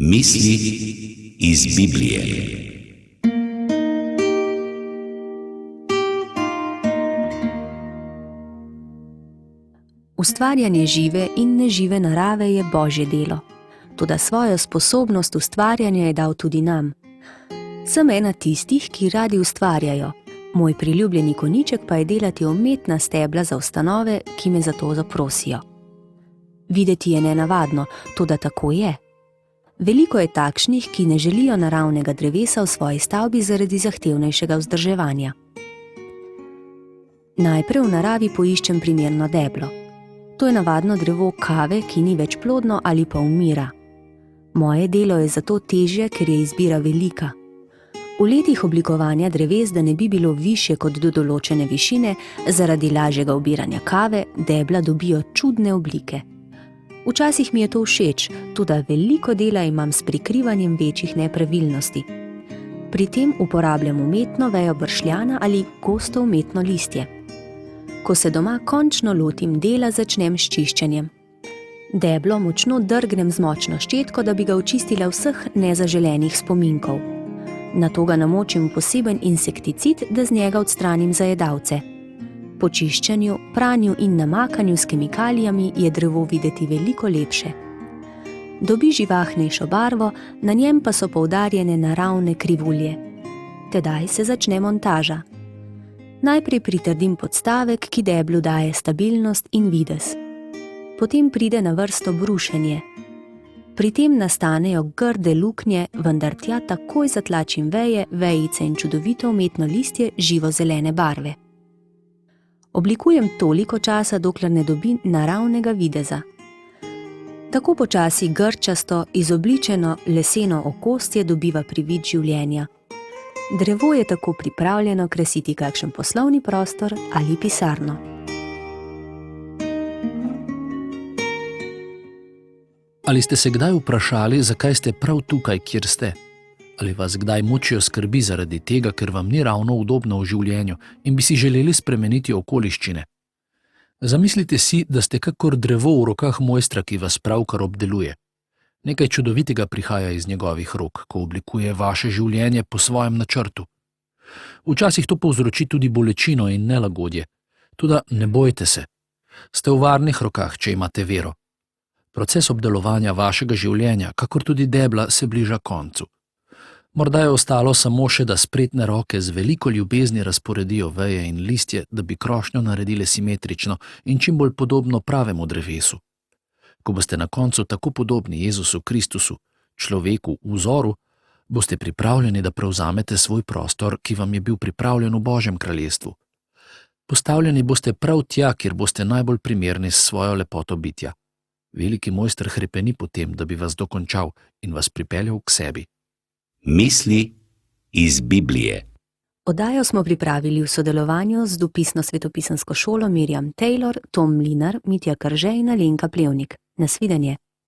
Misli iz Biblije. Ustvarjanje žive in nežive narave je Božje delo, toda svojo sposobnost ustvarjanja je dal tudi nam. Sem ena tistih, ki radi ustvarjajo, moj priljubljeni konjiček pa je delati umetna stebla za ustanove, ki me za to zaprosijo. Videti je nenavadno, toda tako je. Veliko je takšnih, ki ne želijo naravnega drevesa v svoji stavbi zaradi zahtevnejšega vzdrževanja. Najprej v naravi poiščem primerno deblo. To je navadno drevo kave, ki ni več plodno ali pa umira. Moje delo je zato težje, ker je izbira velika. V letih oblikovanja dreves, da ne bi bilo višje kot do določene višine, zaradi lažjega ubiranja kave, debla dobijo čudne oblike. Včasih mi je to všeč, toda veliko dela imam s prikrivanjem večjih nepravilnosti. Pri tem uporabljam umetno vejo bršljana ali gosto umetno listje. Ko se doma končno lotim dela, začnem s čiščenjem. Deblo močno drgnem z močno ščetko, da bi ga očistila vseh nezaželenih spominkov. Nato ga namočim v poseben insekticid, da z njega odstranim zajedavce. Po čiščenju, pranju in namakanju s kemikalijami je drevo videti veliko lepše. Dobi živahnejšo barvo, na njem pa so poudarjene naravne krivulje. Tedaj se začne montaža. Najprej pritrdim podstavek, ki deblu daje stabilnost in videz. Potem pride na vrsto brušenje. Pri tem nastanejo grde luknje, vendar tja takoj zatlačim veje, vejice in čudovito umetno listje živozelene barve. Oblikujem toliko časa, dokler ne dobim naravnega videza. Tako počasi grčasto, izobličeno leseno okostje dobiva privid življenja. Drevo je tako pripravljeno krasiti kakšen poslovni prostor ali pisarno. Ali ste se kdaj vprašali, zakaj ste prav tukaj, kjer ste? Ali vas kdaj mučijo skrbi zaradi tega, ker vam ni ravno udobno v življenju in bi si želeli spremeniti okoliščine? Zamislite si, da ste kakor drevo v rokah mojstra, ki vas pravkar obdeluje. Nekaj čudovitega prihaja iz njegovih rok, ko oblikuje vaše življenje po svojem načrtu. Včasih to povzroči tudi bolečino in nelagodje. Toda ne bojte se. Ste v varnih rokah, če imate vero. Proces obdelovanja vašega življenja, kakor tudi debla, se bliža koncu. Morda je ostalo samo še, da spretne roke z veliko ljubezni razporedijo veje in listje, da bi krošnjo naredile simetrično in čim bolj podobno pravemu drevesu. Ko boste na koncu tako podobni Jezusu Kristusu, človeku v vzoru, boste pripravljeni, da prevzamete svoj prostor, ki vam je bil pripravljen v Božjem kraljestvu. Postavljeni boste prav tja, kjer boste najbolj primerni s svojo lepoto bitja. Veliki mojster hrepeni po tem, da bi vas dokončal in vas pripeljal k sebi. Misli iz Biblije. Oddajo smo pripravili v sodelovanju z dopisno-svetopisansko šolo Mirjam Taylor, Tom Mlinar, Mitja Krže in Alenka Plevnik. Nasvidenje.